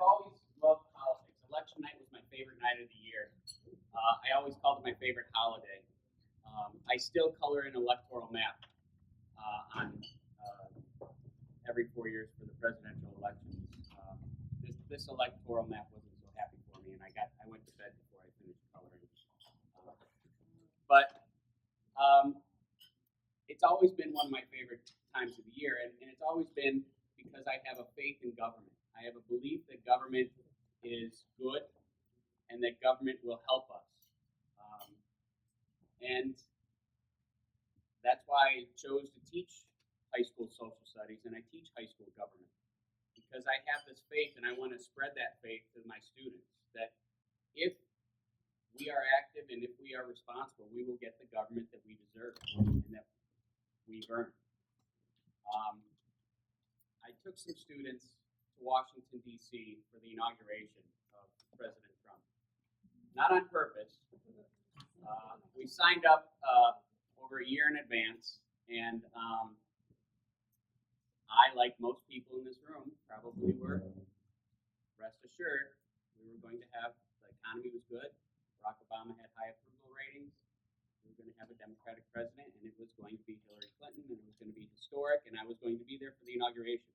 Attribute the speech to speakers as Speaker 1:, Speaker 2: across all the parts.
Speaker 1: always loved politics. Election night was my favorite night of the year. I always called it my favorite holiday. I still color an electoral map on every 4 years for the presidential elections. This electoral map wasn't so happy for me, and I went to bed before I finished coloring. But it's always been one of my favorite times of the year, and it's always been because I have a faith in government. I have a belief that government is good and that government will help us. And that's why I chose to teach high school social studies, and I teach high school government, because I have this faith and I want to spread that faith to my students, that if we are active and if we are responsible, we will get the government that we deserve and that we've earned. I took some students to Washington, D.C. for the inauguration of President Trump. Not on purpose. We signed up over a year in advance, and I, like most people in this room, probably were, rest assured, we were going to have, the economy was good, Barack Obama had high approval ratings, we were going to have a Democratic president, and it was going to be Hillary Clinton, and it was going to be historic, and I was going to be there for the inauguration.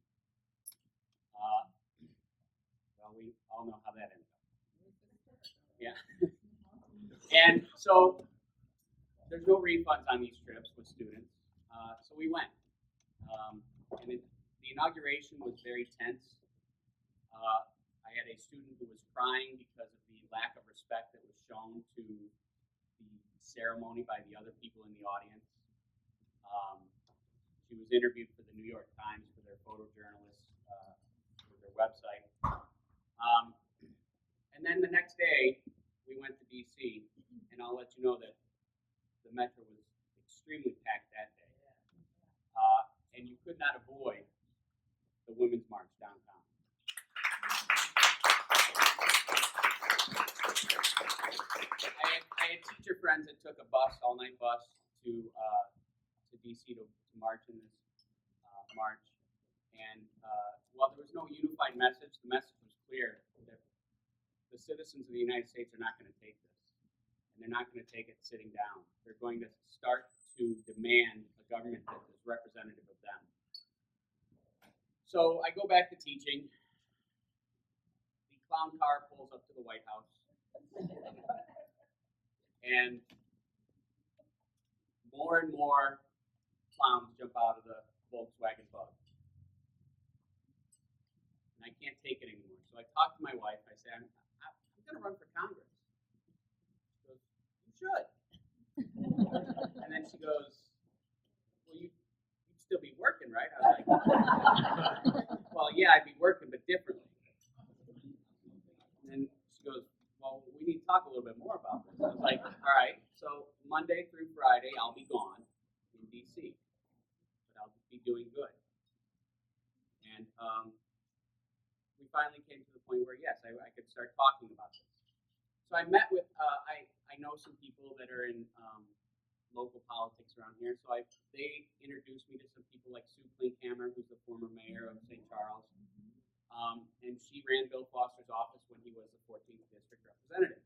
Speaker 1: Well, we all know how that ended up. Yeah. And so there's no refunds on these trips with students, so we went. And the inauguration was very tense. I had a student who was crying because of the lack of respect that was shown to the ceremony by the other people in the audience. She was interviewed for the New York Times, for their photojournalists, for their website. And then the next day, we went to D.C., and I'll let you know that the metro was extremely packed that day. And you could not avoid the Women's March downtown. I had teacher friends that took a bus, all-night bus, to D.C. to march in this march. And while there was no unified message, the message was clear that the citizens of the United States are not going to take this. And they're not going to take it sitting down. They're going to start to demand a government that is representative of them. So I go back to teaching. The clown car pulls up to the White House. And more and more clowns jump out of the Volkswagen bug. And I can't take it anymore. So I talk to my wife. I say, I'm going to run for Congress. She goes, you should. And then she goes, well, you'd still be working, right? I was like, well, yeah, I'd be working, but differently. And then she goes, well, we need to talk a little bit more about this. I was like, all right, so Monday through Friday, I'll be gone in D.C., but I'll be doing good. And we finally came to the point where, yes, I could start talking about this. So I met with, I know some people that are in local politics around here, so they introduced me to some people like Sue Klinkhammer, who's the former mayor of St. Charles, and she ran Bill Foster's office when he was the 14th District Representative.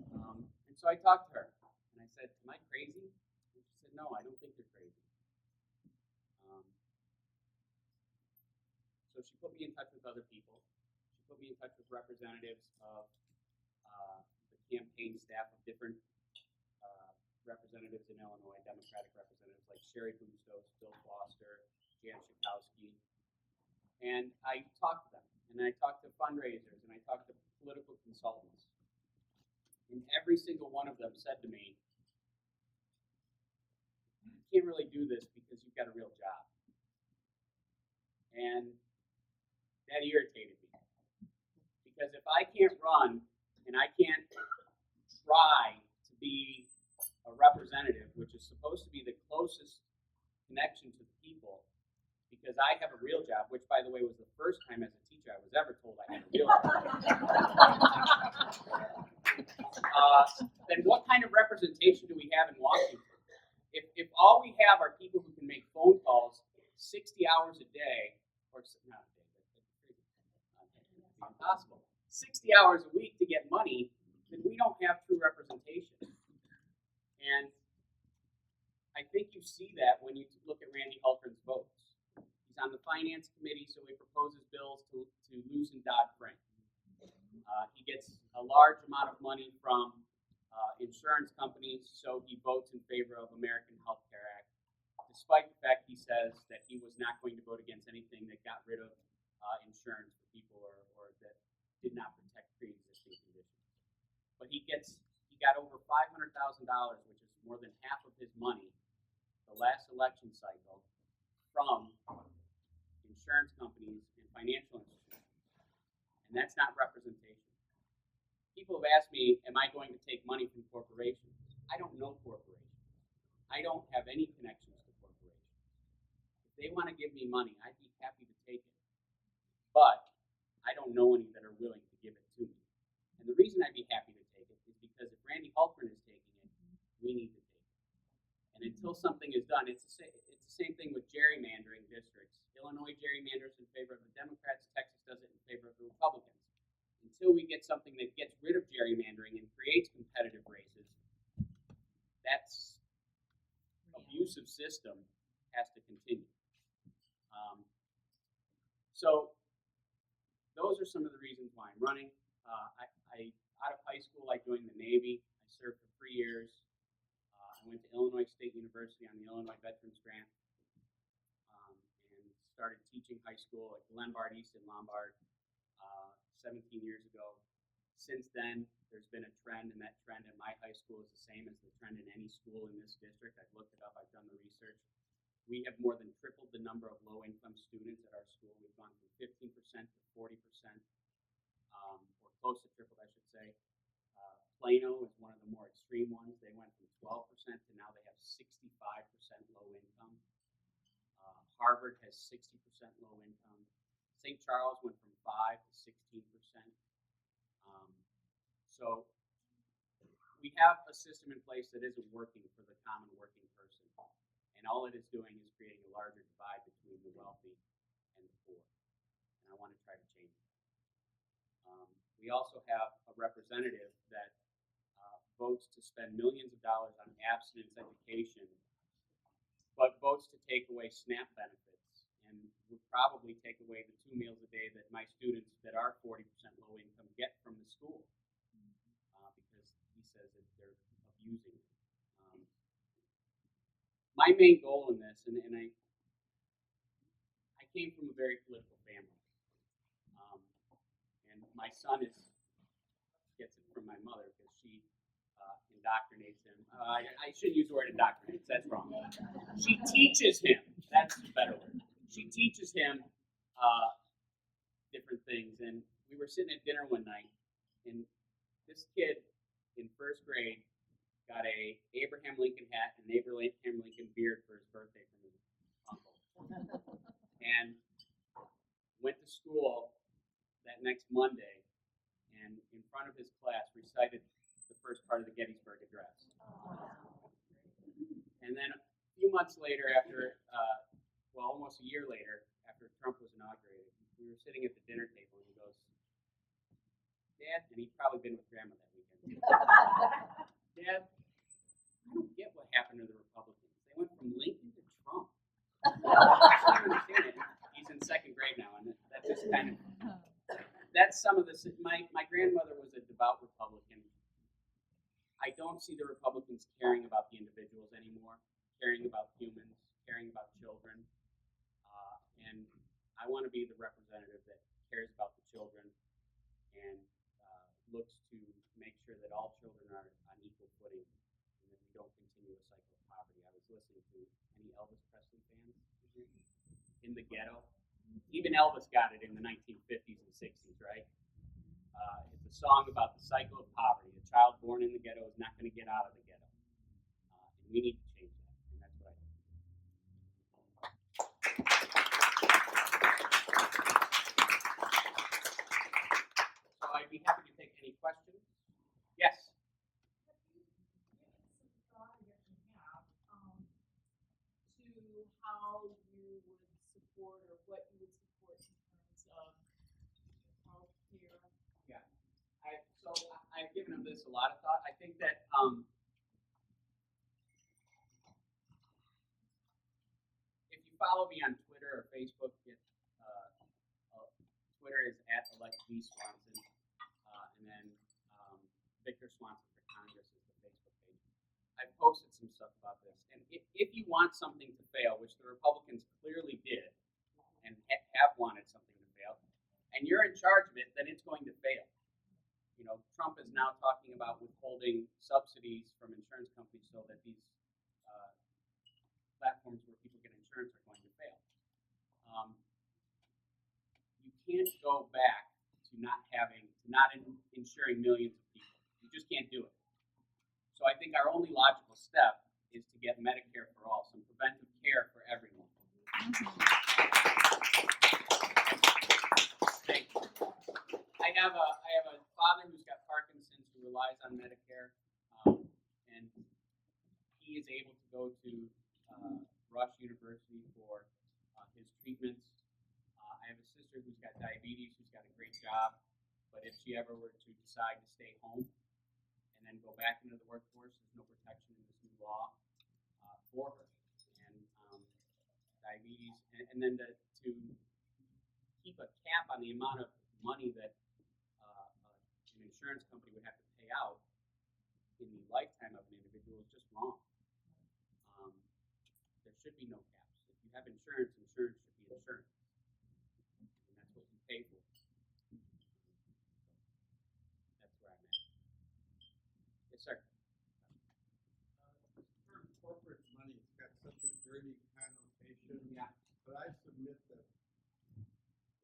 Speaker 1: And so I talked to her, and I said, am I crazy? And she said, no, I don't think you're crazy. So she put me in touch with other people. She put me in touch with representatives of the campaign staff of different representatives in Illinois, Democratic representatives like Sherry Bustos, Bill Foster, Jan Schakowsky. And I talked to them, and I talked to fundraisers, and I talked to political consultants. And every single one of them said to me, you can't really do this because you've got a real job. And that irritated me. Because if I can't run, and I can't try to be a representative, which is supposed to be the closest connection to the people, because I have a real job, which, by the way, was the first time as a teacher I was ever told I had a real job. Then what kind of representation do we have in Washington? If all we have are people who can make phone calls 60 hours a day, or not a day, possible. 60 hours a week to get money, then we don't have true representation. And I think you see that when you look at Randy Halpern's votes. He's on the finance committee, so he proposes bills to loosen Dodd-Frank. He gets a large amount of money from insurance companies, so he votes in favor of American Health Care Act, despite the fact he says that he was not going to vote against anything that got rid of insurance for people or that did not protect pre-existing conditions. But he got over $500,000, which is more than half of his money, the last election cycle, from insurance companies and financial institutions. And that's not representation. People have asked me, am I going to take money from corporations? I don't know corporations. I don't have any connections to corporations. If they want to give me money, I'd be happy to take it. But I don't know any that are willing to give it to me. And the reason I'd be happy to take it is because if Randy Halpern is taking it, we need to take it. And until something is done, it's the same thing with gerrymandering districts. Illinois gerrymanders in favor of the Democrats, Texas does it in favor of the Republicans. Until we get something that gets rid of gerrymandering and creates competitive races, that's abusive system has to continue. So those are some of the reasons why I'm running. Out of high school, I joined the Navy. I served for 3 years. I went to Illinois State University on the Illinois Veterans Grant and started teaching high school at Glenbard East and Lombard 17 years ago. Since then, there's been a trend, and that trend at my high school is the same as the trend in any school in this district. I've looked it up. I've done the research. We have more than tripled the number of low-income students at our school. We've gone from 15% to 40%, or close to tripled, I should say. Plano is one of the more extreme ones. They went from 12% to now they have 65% low income. Harvard has 60% low income. St. Charles went from 5 to 16%. So we have a system in place that isn't working for the common working person. And all it is doing is creating a larger divide between the wealthy and the poor. And I want to try to change that. We also have a representative that votes to spend millions of dollars on abstinence education, but votes to take away SNAP benefits and would probably take away the 2 meals a day that my students that are 40% low income get from the school. Because he says that they're abusing it. My main goal in this, and I came from a very political family, and my son gets it from my mother because she indoctrinates him. I shouldn't use the word indoctrinates. That's wrong. She teaches him. That's a better word. She teaches him different things. And we were sitting at dinner one night, and this kid in first grade got a Abraham Lincoln hat and an Abraham Lincoln beard for his birthday from his uncle. And went to school that next Monday, and in front of his class recited the first part of the Gettysburg Address. And then a few months later, after, almost a year later, after Trump was inaugurated, we were sitting at the dinner table, and he goes, Dad, and he'd probably been with Grandma that weekend. Dad, I don't get what happened to the Republicans. They went from Lincoln to Trump. I don't understand it. He's in second grade now, and that's just kind of, that's some of this. My grandmother was a devout Republican. I don't see the Republicans caring about the individuals anymore, caring about humans, caring about children. And I want to be the representative that cares about the children and looks to make sure that all children are on equal footing and that we don't continue a cycle of poverty. I was listening to any Elvis Presley fans in the ghetto. Even Elvis got it in the 1950s and 60s, right? It's a song about the cycle of poverty. A child born in the ghetto is not going to get out of the ghetto. And we need to change that, and that's what I think. So I'd be happy to take any questions. Yes?
Speaker 2: Have you given some thought, I guess you have, to how you would support or what you would support in terms of healthcare
Speaker 1: I've given this a lot of thought. I think that if you follow me on Twitter or Facebook, Twitter is @electVSwanson, and then Victor Swanson for Congress is the Facebook page. I've posted some stuff about this, and if you want something to fail, which the Republicans clearly did, and have wanted something to fail, and you're in charge of it, then it's going to fail. You know, Trump is now talking about withholding subsidies from insurance companies so that these platforms where people get insurance are going to fail. You can't go back to not insuring millions of people. You just can't do it. So I think our only logical step is to get Medicare for all, some preventive care for everyone. Thank you. I have a father who's got Parkinson's who relies on Medicare, and he is able to go to Rush University for his treatments. I have a sister who's got diabetes, who's got a great job, but if she ever were to decide to stay home and then go back into the workforce, there's no protection in this new law for her. And diabetes, and then to keep a cap on the amount of money that an insurance company would have to pay out in the lifetime of an individual is just wrong. There should be no caps. If you have insurance, insurance should be insurance. And that's what you pay for. That's where I'm at. Yes, sir.
Speaker 3: The term corporate money has got such a dirty connotation.
Speaker 1: Yeah.
Speaker 3: But I submit that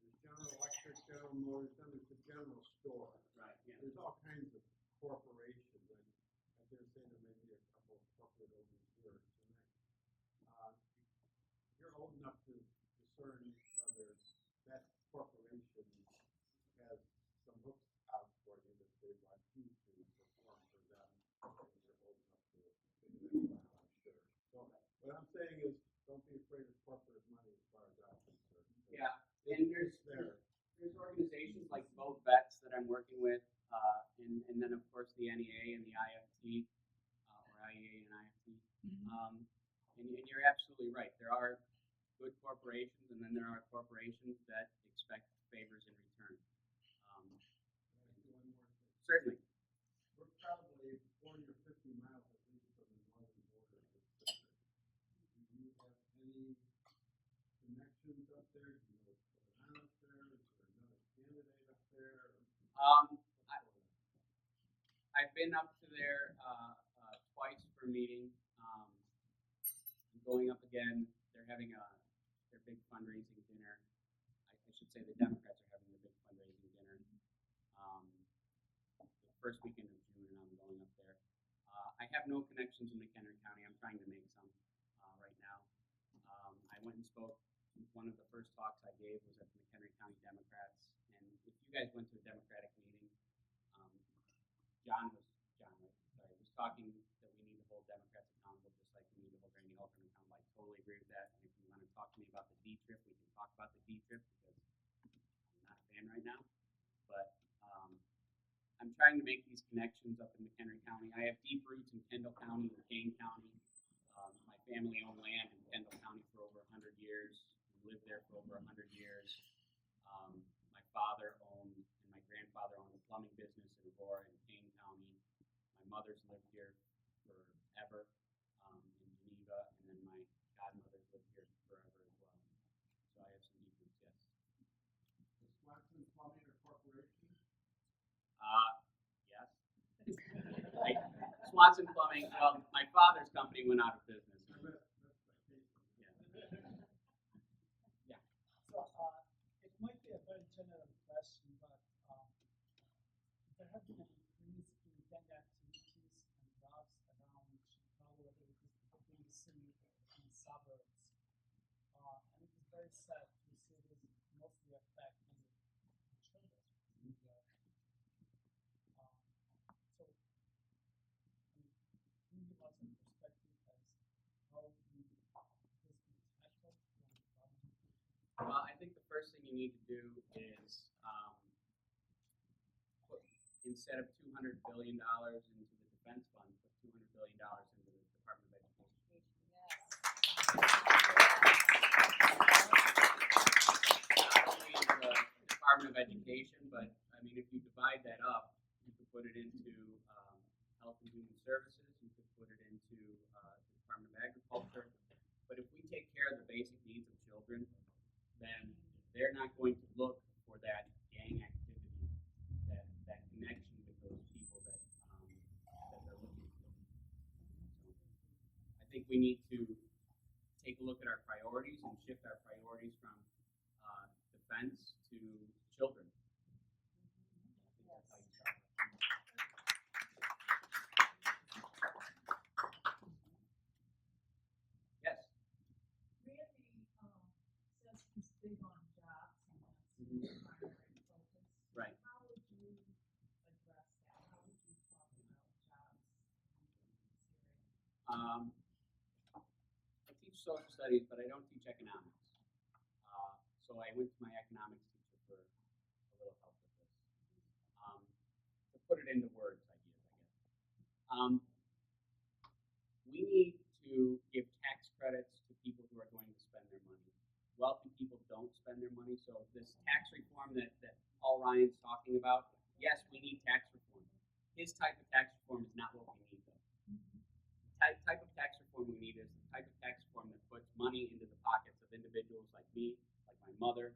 Speaker 3: there's General Electric, General Motors, then there's the general store.
Speaker 1: Right. Yeah.
Speaker 3: There's all kinds of corporations, and I dare say there may be a couple of corporate over here tonight. You're old enough to discern whether that corporation has some hooks out for you that they want you to perform for them. And you're old enough to figure that out, I'm sure. So what I'm saying is, don't be afraid of corporate money as far as I'm concerned.
Speaker 1: Yeah. And there's organizations like both vets that I'm working with, and then of course the NEA and the IFT, or IEA and IFT. And you're absolutely right. There are good corporations, and then there are corporations that expect favors in return.
Speaker 3: One more thing.
Speaker 1: Certainly.
Speaker 3: We're probably 40 or 50 miles at least from the northern border of this country. Do you have any connections up there? Do you know what's going on up there? Is there another candidate up there?
Speaker 1: I've been up to there twice for a meeting. I'm going up again. They're having their big fundraising dinner. I should say the Democrats are having their big fundraising dinner the first weekend of June, and I'm going up there. I have no connections in McHenry County. I'm trying to make some right now. I went and spoke. One of the first talks I gave was at the McHenry County Democrats, and if you guys went to a Democratic meeting, John was talking that we need to hold Democrats accountable just like we need to hold Randy Holcomb accountable. I totally agree with that. And if you want to talk to me about the D trip, we can talk about the D trip because I'm not a fan right now. But I'm trying to make these connections up in McHenry County. I have deep roots in Kendall County and Kane County. My family owned land in Kendall County for over 100 years. We lived there for over 100 years. My father owned and my grandfather owned a plumbing business in Aurora in Kane County. My mother's lived here forever in Geneva, and then my godmother's lived here forever as well. So I have some deep roots, yes.
Speaker 3: Is Swanson Plumbing a corporation?
Speaker 1: Yes. Swanson Plumbing, well, my father's company went out of business. Yeah.
Speaker 4: So it might be a very general question, but there have been an increase in gang activities and drugs around Chicago, whether it is the city and suburbs. And it is very sad to see this mostly affecting the children in New York. So, can you give us a perspective as how this can tackle from the government?
Speaker 1: Well, I think the first thing you need to do is instead of $200 billion into the defense fund, put $200 billion into the Department of Education. Not only into the Department of Education, but I mean, if you divide that up, you could put it into Health and Human Services. You could put it into the Department of Agriculture. But if we take care of the basic needs of children, then they're not going to look for that gang activity, that connection with those people that they're looking for. So I think we need to take a look at our priorities and shift our priorities from defense to children. I think that's how you start. Yes.
Speaker 2: Randy says he's big on jobs and that's his primary focus.
Speaker 1: Right.
Speaker 2: How would you address that? How would you talk about jobs in this area?
Speaker 1: I teach social studies, but I don't teach economics. So I went to my economics teacher for a little help with this. To put it into words, ideas, I guess. We need to give tax credits to people who are going to spend their money. Wealthy people don't spend their money, so this tax reform that Paul Ryan's talking about, yes, we need tax reform. His type of tax reform is not what we need, though. The type of tax reform we need is the type of tax reform that puts money into the pockets of individuals like me, like my mother,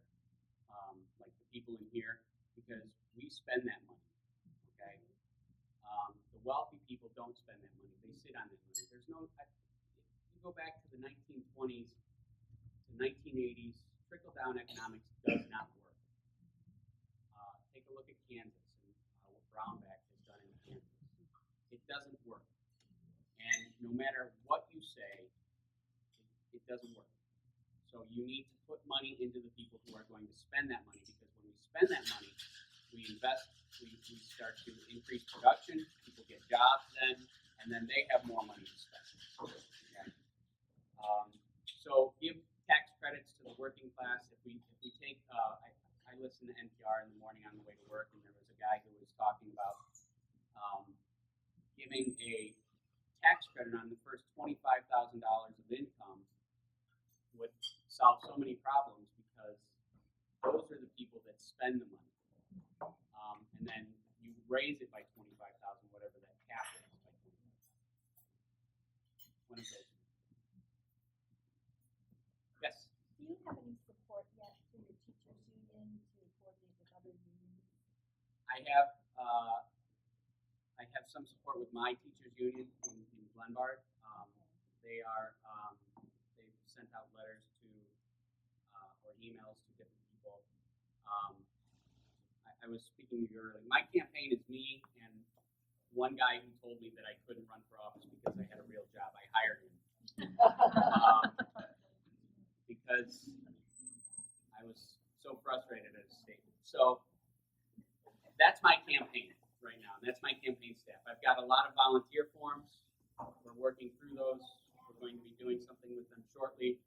Speaker 1: like the people in here, because we spend that money, okay? The wealthy people don't spend that money. They sit on that money. There's no, you go back to the 1920s to 1980s, trickle-down economics does not work. Take a look at Kansas and what Brownback has done in Kansas. It doesn't work. And no matter what you say, it doesn't work. So you need to put money into the people who are going to spend that money, because when we spend that money, we invest, we start to increase production, people get jobs then, and then they have more money to spend. Okay? So give tax credits to the working class. If we take, I listen to NPR in the morning on the way to work, and there was a guy who was talking about giving a tax credit on the first $25,000 of income would solve so many problems, because those are the people that spend the money. And then you raise it by 25,000, whatever that cap is, by 25,000. One of those. Yes.
Speaker 5: Do you have any support yet through the teachers union to coordinate with other unions?
Speaker 1: I have some support with my teachers union in Glenbard. They are they've sent out letters to or emails to different people. I was speaking to you earlier. My campaign is me and one guy who told me that I couldn't run for office because I had a real job. I hired him because I was so frustrated at his statement. So that's my campaign right now. That's my campaign staff. I've got a lot of volunteer forms. We're working through those. We're going to be doing something with them shortly.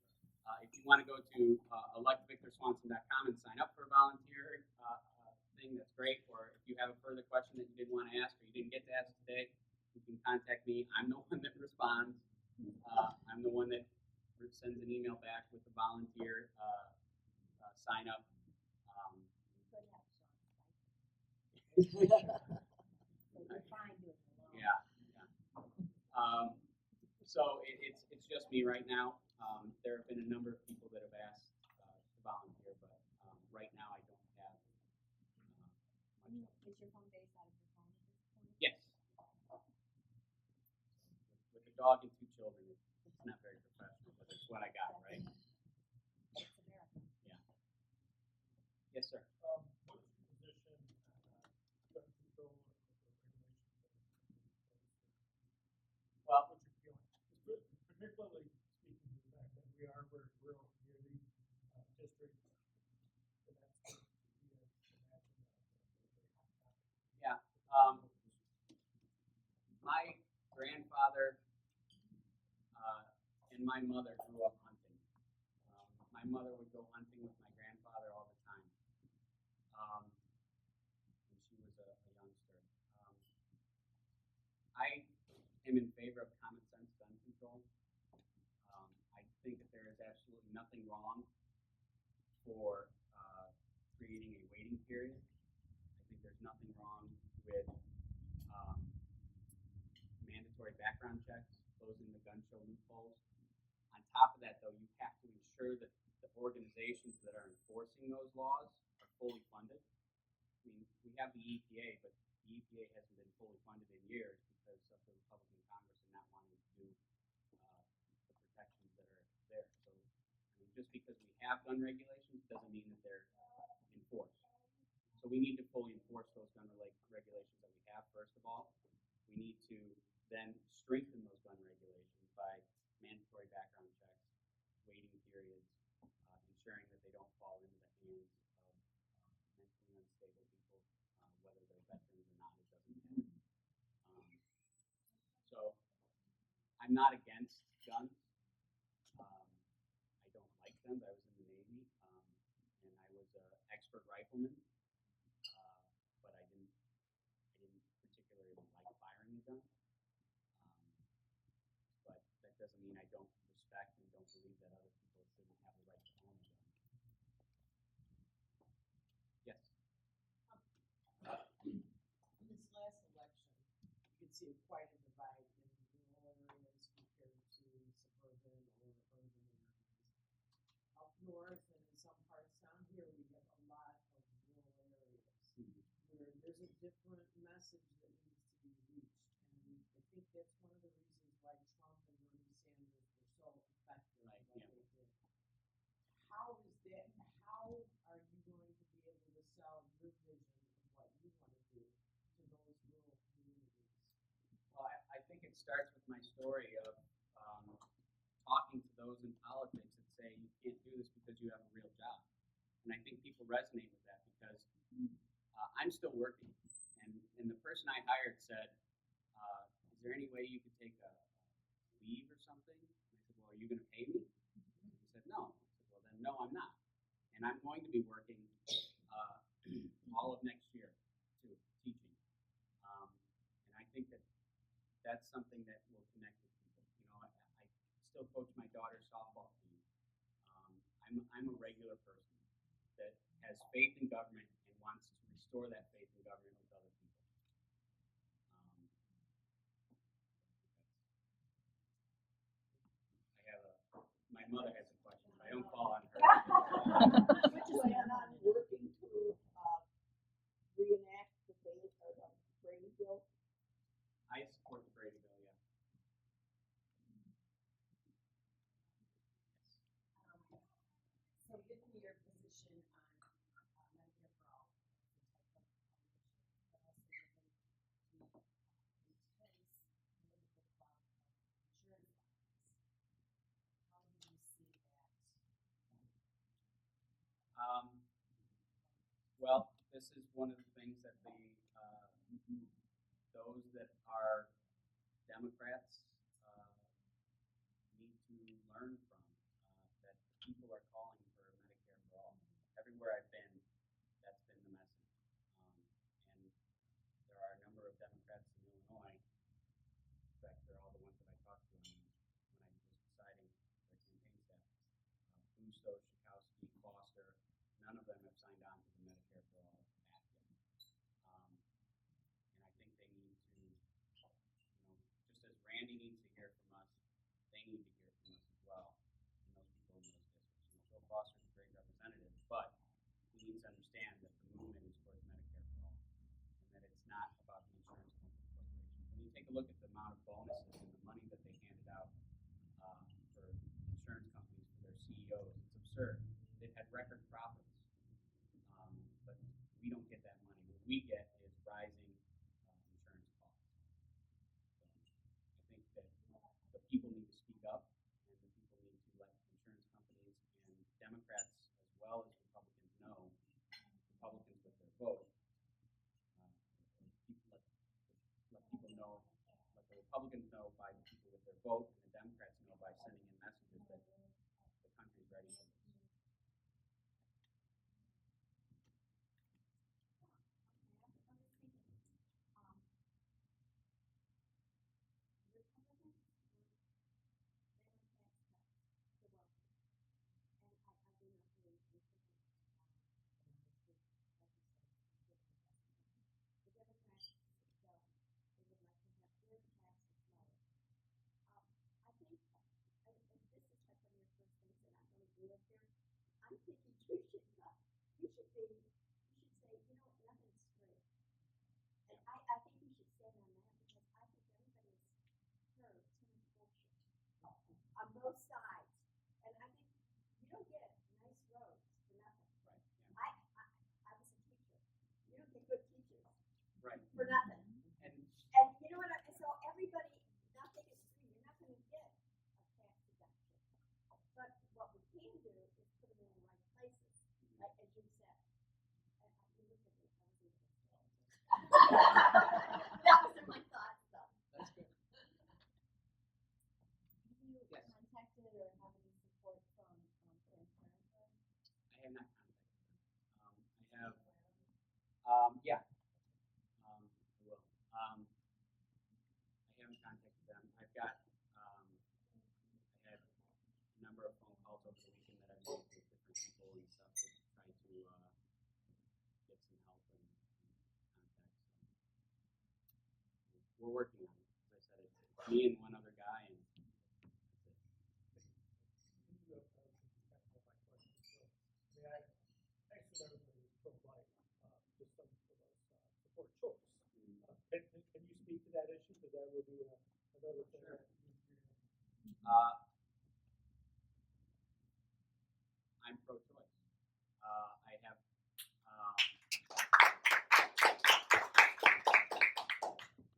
Speaker 1: If you want to go to electvictorswanson.com and sign up for a volunteer thing, that's great. Or if you have a further question that you didn't want to ask or you didn't get to ask today, you can contact me. I'm the one that responds. I'm the one that sends an email back with the volunteer sign up. Yeah. So it's just me right now. There have been a number of people that have asked to volunteer, but right now I don't have much.
Speaker 5: Is your home base out of your home at this point?
Speaker 1: Yes. With a dog and 2 children, it's not very professional, but it's what I got, right?
Speaker 5: It's American.
Speaker 1: Yeah. Yes, sir.
Speaker 3: What is your position gun control and the regulations?
Speaker 1: Well,
Speaker 3: What's your feeling? Particularly speaking to the fact that we are very rural community district, and that's
Speaker 1: yeah. My grandfather and my mother grew up hunting. My mother would go hunting with my grandfather all the time. And she was a youngster. I am in favor of common sense gun control. I think that there is absolutely nothing wrong for creating a waiting period. I think there's nothing wrong with mandatory background checks, closing the gun show loopholes. On top of that, though, you have to ensure that the organizations that are enforcing those laws are fully funded. I mean, we have the EPA, but the EPA hasn't been fully funded in years because of the Republican Congress and not wanting to do the protections that are there. So, I mean, just because we have gun regulations doesn't mean that they're enforced. So we need to fully enforce those gun regulations that we have, first of all. We need to then strengthen those gun regulations by mandatory background checks, waiting periods, ensuring that they don't fall into the hands of mentally unstable people, whether they're veterans or not, it doesn't matter. So I'm not against guns. I don't like them. I was in the Navy, and I was an expert rifleman, but I didn't particularly like firing a gun. But that doesn't mean I don't respect and don't believe that other people shouldn't have the right to own a gun. Yes.
Speaker 6: In this last election, you could see quite a divide in rural areas compared to suburban or urban areas. Up north and in some parts down here, we have a lot of rural areas where there's a different message that needs to be reached. And I think that's one of the reasons why Trump and Bernie Sanders were so effective.
Speaker 1: Right,
Speaker 6: that
Speaker 1: yeah.
Speaker 6: they did. How is that? How are you going to be able to sell your vision of what you want to do to those rural communities?
Speaker 1: Well, I think it starts with my story of talking to those in politics that say you can't do this because you have a real job. And I think people resonate with that because I'm still working. And the person I hired said, is there any way you could take a leave or something? And I said, well, are you going to pay me? He said, no. I said, well, then no, I'm not. And I'm going to be working all of next year too, teaching. And I think that that's something that will connect with people. You know, I still coach my daughter's softball team. I'm a regular person that has faith in government and wants to restore that faith in government with other people. My mother has a question, but I don't fall on her.
Speaker 5: Would you plan on working to reenact the Brady Bill?
Speaker 1: I support the Brady Bill, yeah.
Speaker 7: So given your position on Medicare for All, the type of ownership, but also given the intense political clout of insurance lines, how do you see that?
Speaker 1: Well, this is one of the things that those that are Democrats need to learn from. That people are calling for Medicare for all. Everywhere I've been, that's been the message. And there are a number of Democrats in Illinois. In fact, they're all the ones that I talked to when I was deciding the campaign staff. Busto, Schakowsky, Foster, none of them have signed on to the Medicare for All Act yet. And I think they need to, just as Randy needs to hear from us, they need to hear from us as well. And those people in those districts. Bill Foster is a great representative, but he needs to understand that the movement is towards Medicare for All, and that it's not about the insurance company corporations. When you take a look at the amount of bonuses and the money that they handed out for insurance companies for their CEOs, it's absurd. They've had record profits, but we don't get that money. What we get is rising insurance costs. So I think that the people need to speak up, and the people need to let insurance companies and Democrats as well as Republicans know, Republicans with their vote, let people know, let the Republicans know by the people with their vote, and the Democrats know by sending in messages that the country's ready for this.
Speaker 5: thinking you should say, you know, nothing's free. And I think we should stand on that because I think everybody has heard too much bullshit on both sides. And I think you don't get nice roads for nothing.
Speaker 1: Right. Yeah.
Speaker 5: I was a teacher. You don't get good teachers
Speaker 1: Right.
Speaker 5: for nothing.
Speaker 1: And
Speaker 5: And you know what? So everybody, nothing is free. You're not going to get a tax deduction. But what we can do is put them in the right places, like as you said. And you look at me, I was even that wasn't my thoughts, though.
Speaker 1: that's good.
Speaker 5: Have you
Speaker 1: Yes.
Speaker 5: contacted or have any support from Planned Parenthood?
Speaker 1: I have not contacted them. I have, yeah. I will. I haven't contacted them. I've got, I had a number of phone calls over the weekend that I've made with different people and stuff to try to get some help and contact. So we're working on it. As I said, it's me and one other guy, and that's it.
Speaker 4: Thanks for everybody who's pro-life, just some of us support choice. Can you speak to that issue? Because that will be another thing.
Speaker 1: Sure. I'm pro-choice. I have.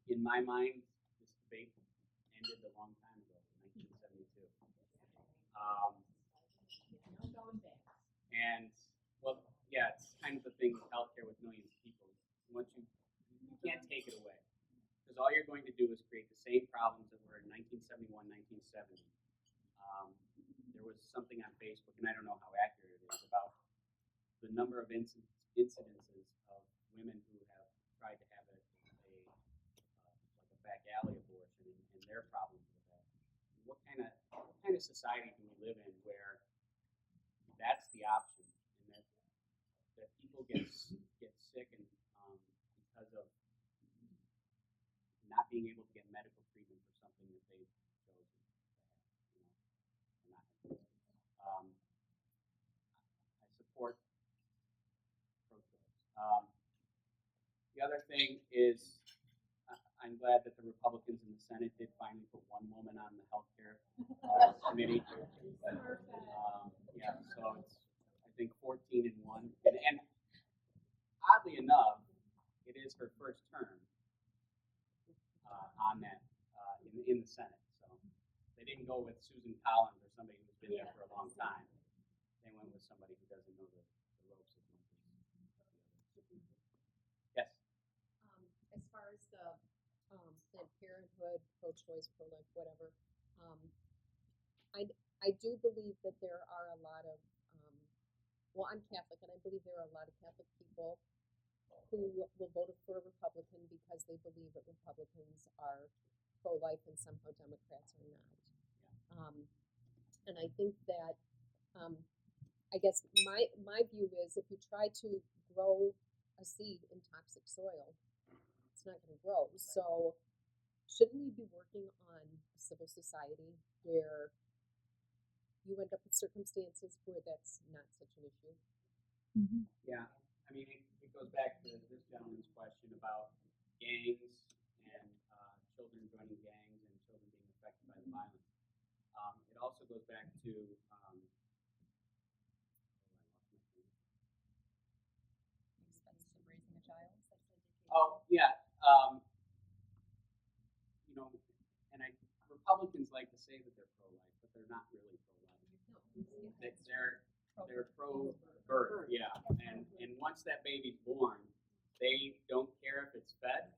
Speaker 1: In my mind, this debate ended a long time ago, in 1972. And well, yeah, it's kind of the thing with healthcare with millions of people. Once you can't take it away, because all you're going to do is create the same problems that were in 1971, 1970. There was something on Facebook, and I don't know how accurate it is, about the number of incidences of women who have tried to have like a back alley abortion and their problems with that. What kind of society do we live in where that's the option, and that people get sick and because of not being able to get medical treatment for something that they've chosen to have, or not. I support pro-choice. The other thing is, I'm glad that the Republicans in the Senate did finally put one woman on the healthcare committee. Yeah, so it's I think 14 and 1, and oddly enough, it is her first term on that in the Senate. So they didn't go with Susan Collins or somebody who's been there for a long time. They went with somebody who doesn't know the ropes as much as the others. Yes.
Speaker 7: As far as the Planned Parenthood, pro-choice, pro-life, whatever, I do believe that there are a lot of, well, I'm Catholic, and I believe there are a lot of Catholic people who will vote for a Republican because they believe that Republicans are pro-life and somehow Democrats are not. And I think that, I guess my view is if you try to grow a seed in toxic soil, it's not going to grow. So shouldn't we be working on a civil society where you end up with circumstances where that's not such an issue?
Speaker 5: Mm-hmm.
Speaker 1: Yeah, I mean, it goes back to this gentleman's question about gangs and children joining gangs and children being affected by the violence. It also goes back to
Speaker 5: Expense of raising a child, sex education.
Speaker 1: oh yeah, and Republicans like to say that they're pro-life, but they're not really pro-life. They're pro-birth, yeah. And once that baby's born, they don't care if it's fed.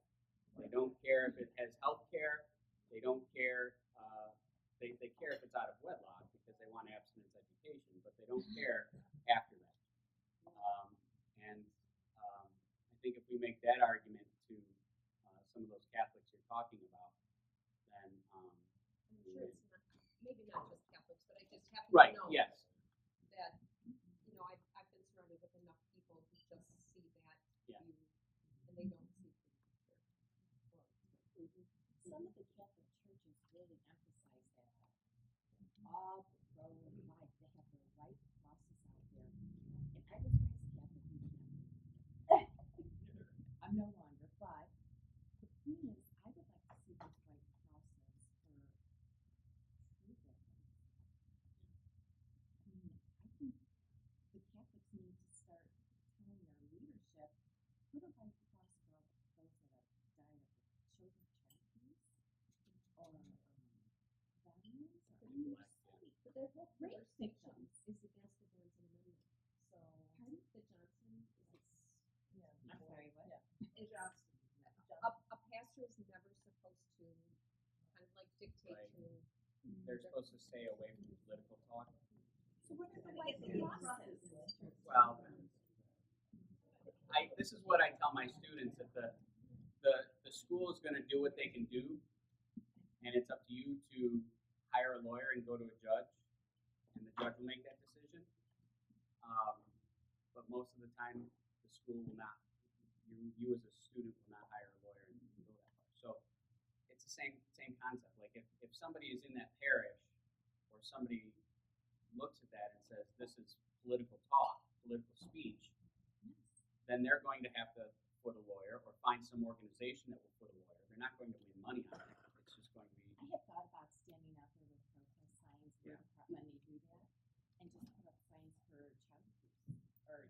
Speaker 1: They don't care if it has health care. They don't care. They care if it's out of wedlock because they want abstinence education, but they don't care after that. I think if we make that argument to some of those Catholics you're talking about, then
Speaker 7: I'm sure it's not, maybe not just Catholics, but I just happen
Speaker 1: right,
Speaker 7: to know
Speaker 1: yes,
Speaker 7: that, I've been surrounded with enough people who just see that
Speaker 1: yeah.
Speaker 7: view and they don't see
Speaker 5: Some of the Catholic churches really emphasize that. All pro-life, they have the right crosses out there.
Speaker 7: They're both
Speaker 5: Rape
Speaker 7: rape
Speaker 5: victims.
Speaker 7: victims is against the Johnson Amendment. So
Speaker 5: Pardon?
Speaker 7: the Johnson is
Speaker 6: Yeah.
Speaker 7: I'm sorry, what?
Speaker 6: Yeah.
Speaker 7: It's
Speaker 6: Johnston.
Speaker 7: a pastor is never supposed to kind of like dictate
Speaker 1: Right.
Speaker 7: to
Speaker 1: They're supposed to stay away from political talk.
Speaker 5: So what are the
Speaker 7: But
Speaker 5: right
Speaker 7: it's the
Speaker 5: process?
Speaker 1: Well, this is what I tell my students, that the school is going to do what they can do, and it's up to you to hire a lawyer and go to a judge, and the judge will make that decision. But most of the time, the school will not. You as a student will not hire a lawyer and go that far. So it's the same concept. Like if somebody is in that parish, or somebody looks at that and says this is political talk, political speech, then they're going to have to put a lawyer or find some organization that will put a lawyer. They're not going to win money on it. It's just going to be.
Speaker 7: I have thought about standing out there with protest signs where
Speaker 1: Yeah.
Speaker 7: when they do that, and just put up signs for child abuse, or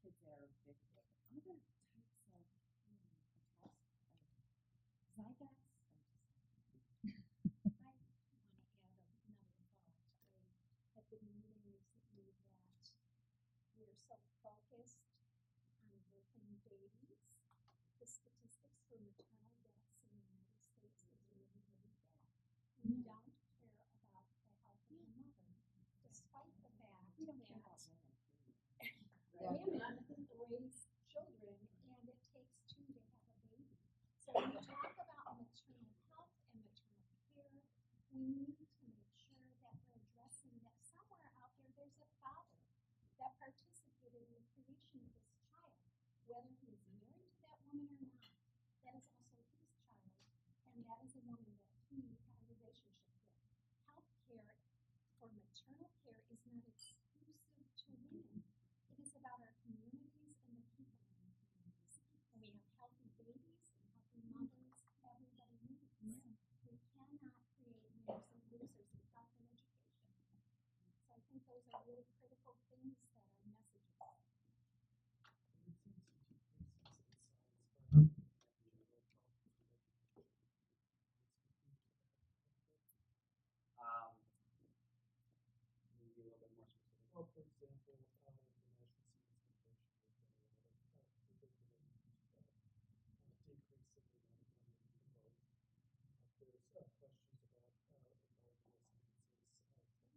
Speaker 7: kids that are victims. Other types of zygotes.
Speaker 5: I want to add another thought. I have been reading recently that we are so focused on birthing babies. The statistics for maternal deaths in the United States is really, really bad. We don't care about the health of the mother, despite the fact
Speaker 7: We don't care about
Speaker 5: that
Speaker 7: women.
Speaker 5: women raise children and it takes two to have a baby. So when we talk about maternal health and maternal care, we need to make sure that we're addressing that somewhere out there's a father that participated in the creation of this child, whether he is married to that woman or not. That is also his child, and that is a woman that he had a relationship with. Health care for maternal care is not exclusive to women. It is about our communities and the people in our communities. When we have healthy babies and healthy mothers, everybody wins. We cannot create winners and losers in health and education. So I think those are really critical things that are messages.
Speaker 1: Can you be a little bit more specific?
Speaker 4: Well, for example, the National Science Foundation has done a lot of decrease in the amount of money we promote. There's questions about environmental sciences,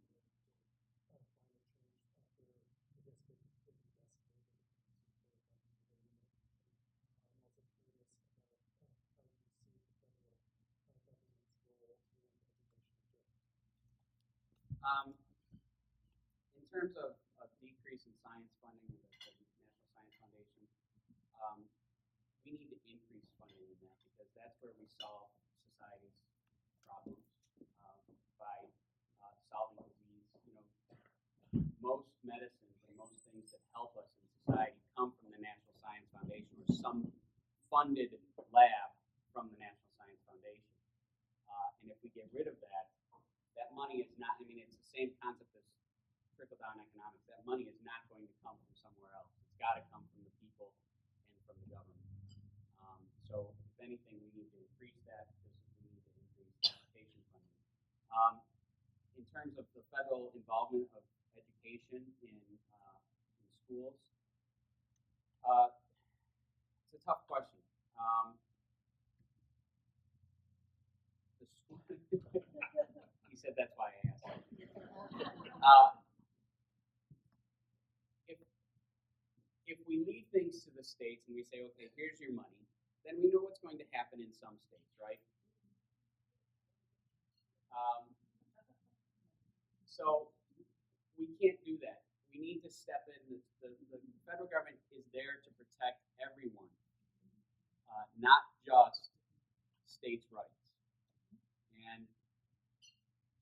Speaker 4: climate change, where I guess they've been investigated when it comes to federal government abandonment. I'm also curious about how you see the federal government's role in education of girls.
Speaker 1: In terms of decrease in science funding with the National Science Foundation, we need to increase funding in that, because that's where we solve society's problems by solving disease. Most medicines and most things that help us in society come from the National Science Foundation or some funded lab from the National Science Foundation. And if we get rid of that, that money is not, it's the same concept as trickle-down economics. That money is not going to come from somewhere else. It's got to come from the people and from the government. So if anything, we need to increase that, just as we need to increase education funding. In terms of the federal involvement of education in schools, it's a tough question. The school he said that's why I asked. If we leave things to the states and we say, okay, here's your money, then we know what's going to happen in some states, right? So we can't do that. We need to step in. The federal government is there to protect everyone, not just states' rights. And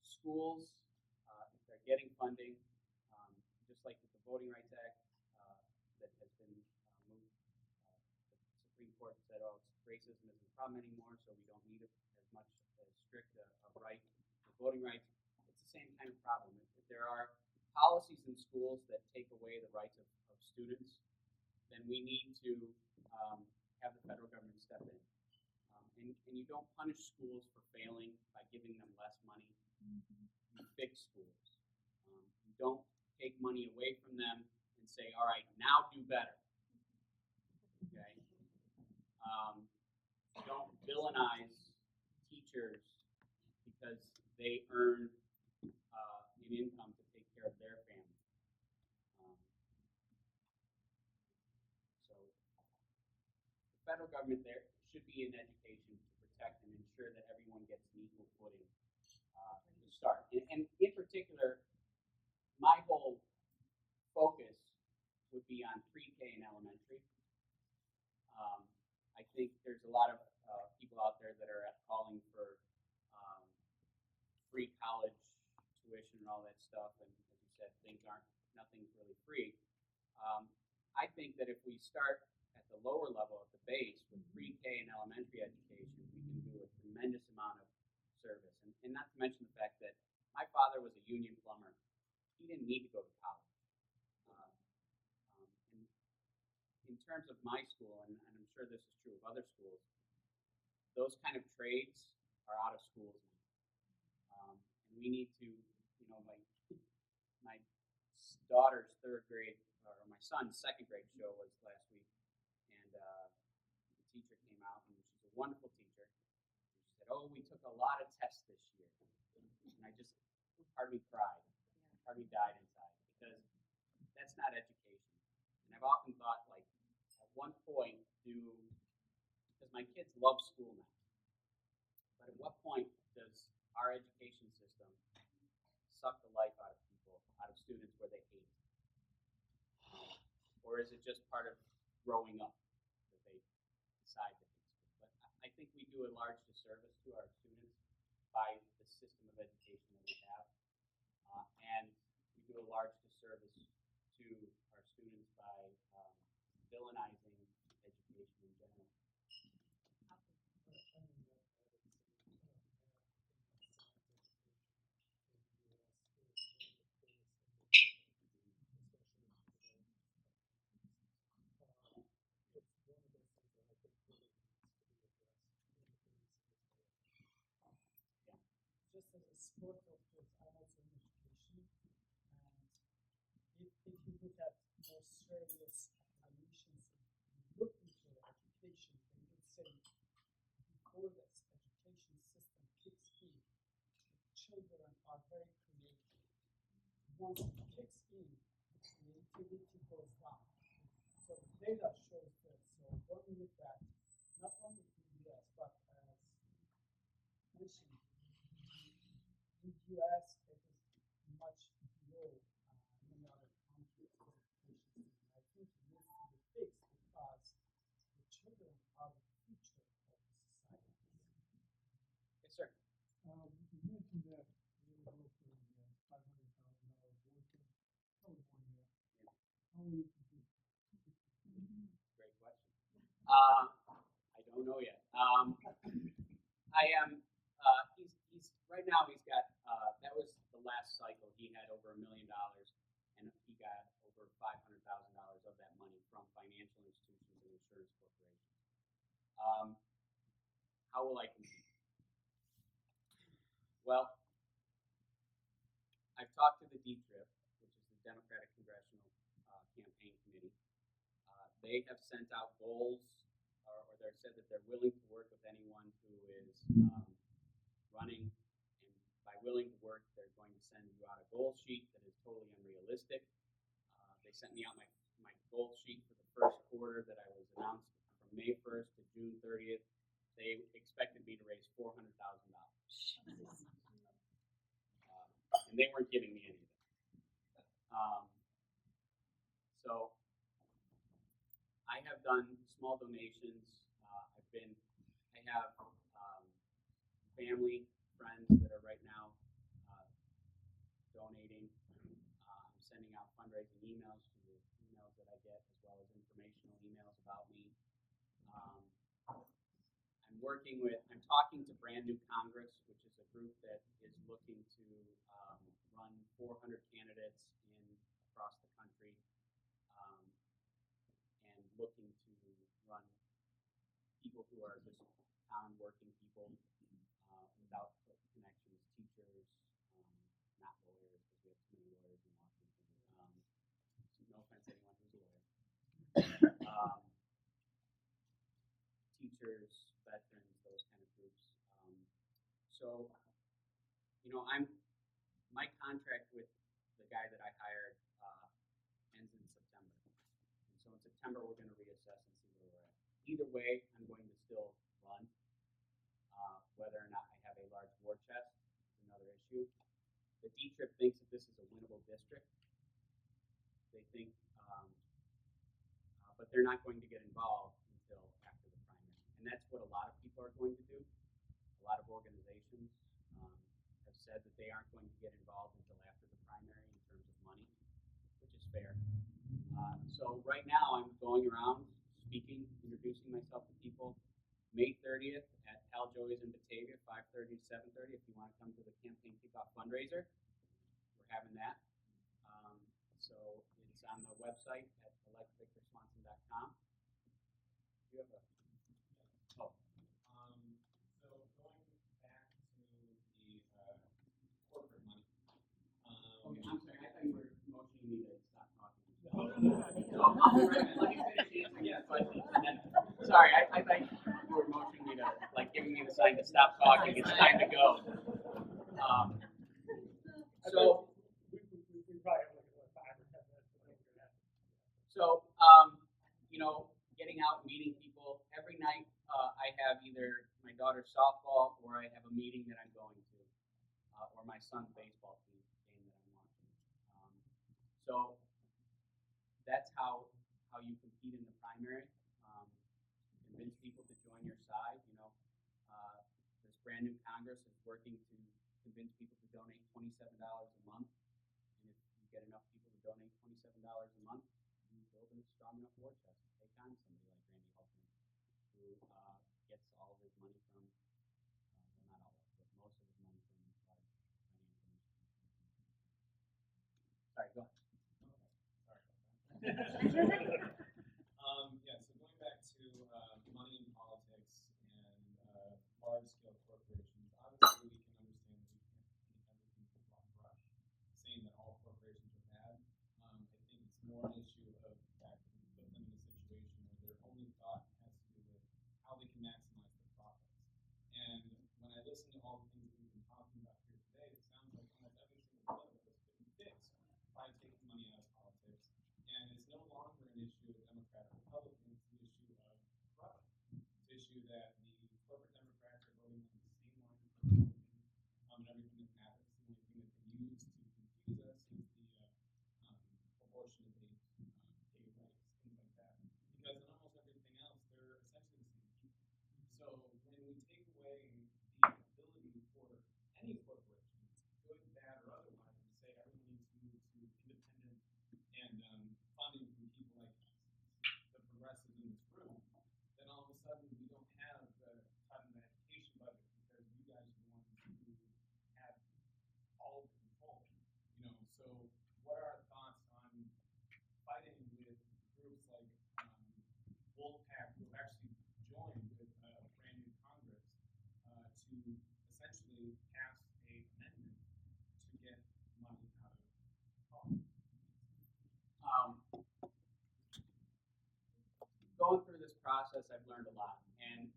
Speaker 1: schools, if they're getting funding, just like with the Voting Rights Act that has been moved, the Supreme Court said, oh, racism isn't a problem anymore, so we don't need as much as strict a right to voting rights. It's the same kind of problem. If there are policies in schools that take away the rights of students, then we need to have the federal government step in. And you don't punish schools for failing by giving them less money. You fix schools. don't take money away from them and say, all right, now do better. Okay? Don't villainize teachers because they earn an income to take care of their family. So the federal government there should be in education to protect and ensure that everyone gets an equal footing to start. And in particular, my whole focus would be on pre-K and elementary. I think there's a lot of people out there that are calling for free college tuition and all that stuff, and as you said, nothing's really free. I think that if we start at the lower level, at the base, with pre-K and elementary education, we can do a tremendous amount of service. And not to mention the fact that my father was a union plumber. He didn't need to go to college. And in terms of my school, and I'm sure this is true of other schools, those kind of trades are out of schools now. And we need to, my daughter's third grade, or my son's second grade show was last week, and the teacher came out, and she's a wonderful teacher. And she said, "Oh, we took a lot of tests this year," and part of me cried, part of me died inside, because that's not education. And I've often thought, like, at one point, because my kids love school now, but at what point does our education system suck the life out of people, out of students, where they hate it? Or is it just part of growing up that they decide to hate school? But I think we do a large disservice to our students by the system of education that we have. And we do a large disservice to our students by villainizing education in general.
Speaker 4: Just as a sport, of course, I'm also in education, and if you look at more serious academicians and look into education, they will say before this education system kicks in, children are very creative. Once it kicks in, creativity goes down. So the data shows this. So when we look at not only in the US, but as mentioned, in the US, it is much below many other countries' education system. I think it needs to be fixed because the children are the future of the society.
Speaker 1: Yes, sir.
Speaker 3: You mentioned that you were working $500,000 worth of California. How many people?
Speaker 1: Great question. I don't know yet. I am. He's right now. He's got. That was the last cycle. He had over $1 million, and he got over $500,000 of that money from financial institutions and insurance corporations. How will I compete? Well, I've talked to the DTRIP, which is the Democratic Congressional Campaign Committee. They have sent out goals, or they've said that they're willing to work with anyone who is running. And by willing to work, they're going to send you out a goal sheet that is totally unrealistic. They sent me out my goal sheet for the first quarter that I was announced from May 1st to June 30th. They expected me to raise $400,000. And they weren't giving me anything. So I have done small donations. I have family, friends that are right now donating. I'm sending out fundraising emails to the emails that I get, as well as informational emails about me. I'm talking to Brand New Congress, which is a group that is looking to run 400 candidates across the country, and looking to run people who are just common working people without connections, teachers, not lawyers, because we have too many lawyers in Washington. offense to anyone who's a lawyer. Teachers, veterans, those kind of groups. So, my contract with the guy that I hired ends in September. And so in September, we're going to reassess and see where we're at. Either way, I'm going to still run. Whether or not I have a large war chest is another issue. The D-Trip thinks that this is a winnable district. They think, but they're not going to get involved until after the primary. And that's what a lot of people are going to do. A lot of organizations have said that they aren't going to get involved until after the primary in terms of money, which is fair. So right now I'm going around speaking, introducing myself to people. May 30th at Al Joey's in Batavia, 5:30 to 7:30. If you want to come to the campaign kickoff fundraiser, we're having that. So it's on the website at electvictorswanson.com. You have a
Speaker 3: So going back to the corporate money.
Speaker 1: Okay, I'm sorry. I thought you were motioning me to stop talking. Let me finish answering that question. Sorry, I thought you were motioning me to, like, giving me the sign to stop talking. It's time to go. So
Speaker 4: We probably have like 5 or 10 minutes.
Speaker 1: So, getting out, meeting people. Every night I have either my daughter's softball or I have a meeting that I'm going to, or my son's baseball team game that I'm watching. So that's how you compete in the primary. Convince people to join your side. This brand new Congress is working to convince people to donate $27 a month. And if you get enough people to donate $27 a month, you build a strong enough war chest to take on somebody like Randy Hoffman, who gets all of his money from, not all of it, but most of his money from large financial institutions. Sorry, go ahead.
Speaker 3: Sorry about that. So going back to money in politics and large-scale corporations, obviously we can understand that we can't paint everything with a broad brush, saying that all corporations are bad. I think it's more an issue of the fact that we put them in a situation where their only thought has to do with how they can maximize their profits. And when I listen to all the things that we've been talking about here today, it sounds like almost every single one of those could be fixed by taking money out of politics. And it's no longer an issue of Democrat or Republican, it's the issue of corruption. It's the issue that the corporate Democrats are voting on the same line for Republicans and everything that matters. The only thing that can use to confuse us is the proportion of the pay rates, things like that. Because in almost everything else, they're essentially the same people. So when we take away the ability for any corporation, good, bad, or otherwise, to say everyone needs to move to independent and funding from people like the progressives in this room, then all of a sudden we don't have the type of education budget because you guys are the ones who have all of the control. So what are our thoughts on fighting with groups like Wolfpack, who have actually joined with a brand new Congress to essentially pass an amendment to get money out of politics?
Speaker 1: Going through this process, I've learned a lot. And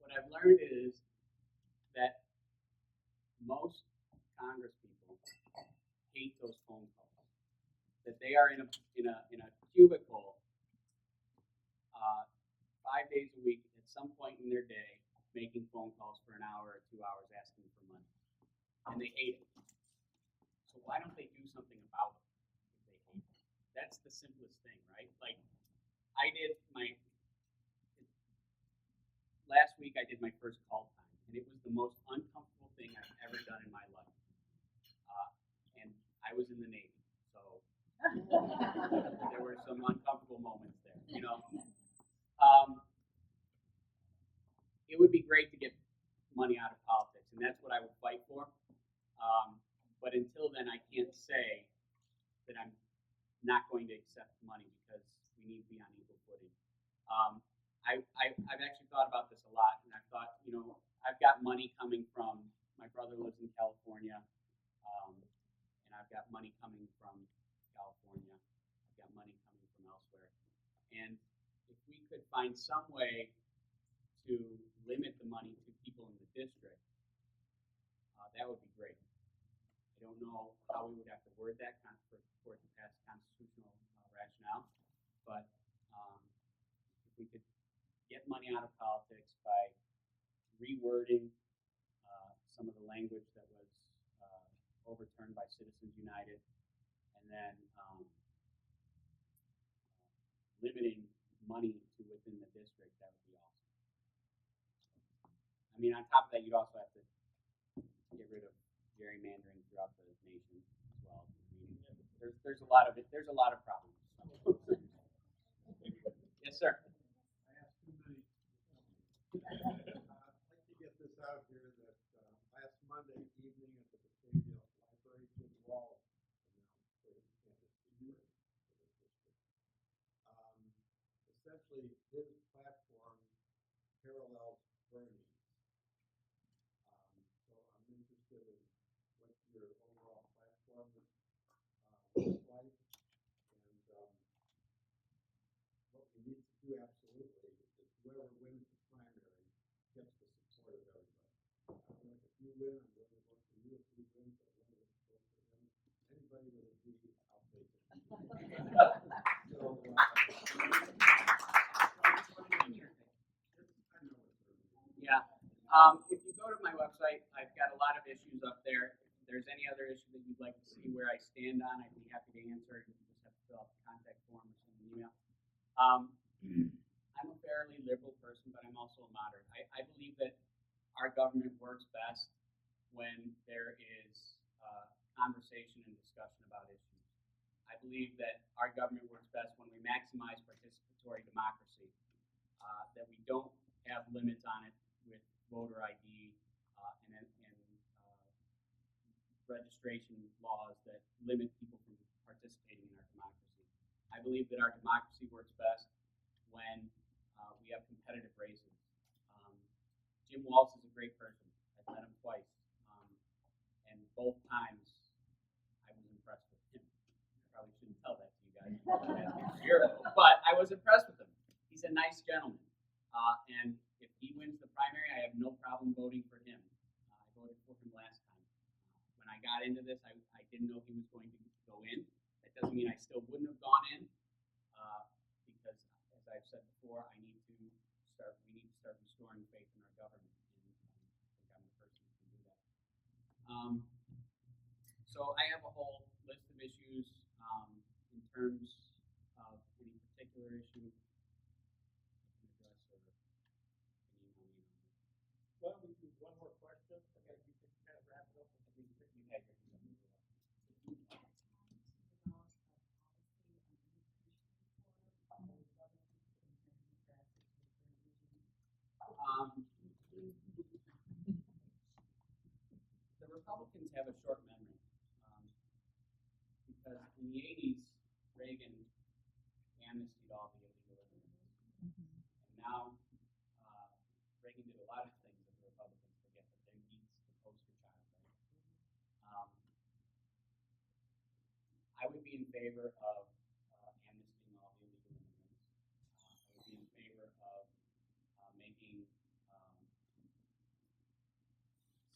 Speaker 1: what I've learned is that most Congress people hate those phone calls. That they are in a cubicle 5 days a week at some point in their day, making phone calls for an hour or 2 hours asking for money. And they hate it. So why don't they do something about it if they hate it? That's the simplest thing, right? Like, last week I did my first call time, and it was the most uncomfortable thing I've ever done in my life. And I was in the Navy, so there were some uncomfortable moments there, It would be great to get money out of politics, and that's what I would fight for. But until then, I can't say that I'm not going to accept money because we need to be on equal footing. I've actually thought about this a lot, and I've thought, I've got money coming from, my brother lives in California, and I've got money coming from California. I've money coming from elsewhere. And if we could find some way to limit the money to people in the district, that would be great. I don't know how we would have to word that for it to pass constitutional rationale, but if we could get money out of politics by rewording some of the language that was overturned by Citizens United, and then limiting money to within the district, that would be awesome. I mean, on top of that, you'd also have to get rid of gerrymandering throughout the nation as well. I mean, there's a lot of problems. Yes, sir.
Speaker 3: I asked too many. I'd like to get this out here that last Monday evening at the Batavia Library, Jim Wall announced that he can't for the district. Essentially, his platform parallels Bernie's. So I'm interested in what your overall platform looks like, and what we need to do absolutely is whoever wins the primary gets the support of everybody. If you win, I'm going to vote for you. If you win, I'm going to vote for him. Anybody with a D, I'll take it. So,
Speaker 1: Yeah. If you go to my website, I've got a lot of issues up there. If there's any other issue that you'd like to see where I stand on, I'd be happy to answer. You just have to fill out the contact form or send an email. I'm a fairly liberal person, but I'm also a moderate. I believe that our government works best when there is conversation and discussion about issues. I believe that our government works best when we maximize participatory democracy, that we don't have limits on it with voter ID and registration laws that limit people from participating in our democracy. I believe that our democracy works best when we have competitive races. Jim Walz is a great person. I've met him twice, and both times I was impressed with him. I probably shouldn't tell that to you guys, but I was impressed with him. He's a nice gentleman, and if he wins the primary, I have no problem voting for him. I voted for him last time. When I got into this, I didn't know he was going to go in. That doesn't mean I still wouldn't have gone in, because, as I've said before, we need to start restoring faith in our government, and I think I'm the person who can do that. So I have a whole list of issues in terms of any particular issue.
Speaker 4: Well, we do one more question, and then you can kind of wrap it up.
Speaker 1: You had your the Republicans have a short memory, because in the 80s, Reagan amnestied all the illegal immigrants. And now, Reagan did a lot of things that the Republicans forget, but he's the poster child, right? I would be in favor of amnestying all the illegal immigrants. I would be in favor of making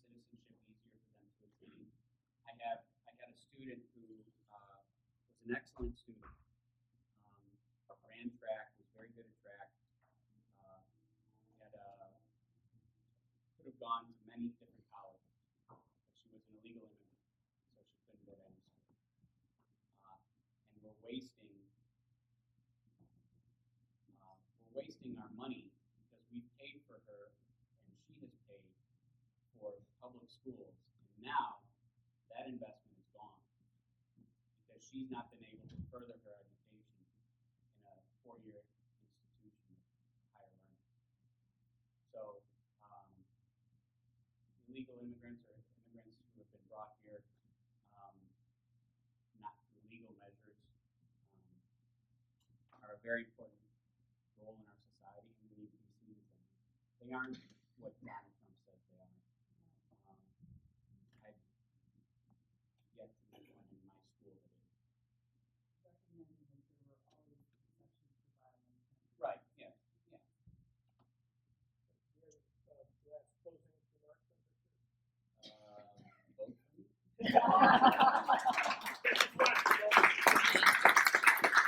Speaker 1: citizenship easier for them to attain. I had a student who was an excellent student, ran track, was very good at track, could have gone to many different colleges, but she was an illegal immigrant, so she couldn't go to any school. And we're wasting our money because we've paid for her and she has paid for public schools, and now that investment is gone because she's not been able to further her education in a four-year institution of higher learning. So illegal immigrants or immigrants who have been brought here not through legal measures are a very important role in our society, and we need to be seen as them. They aren't what Donald Trump says they are. I've yet to meet one in my school that is.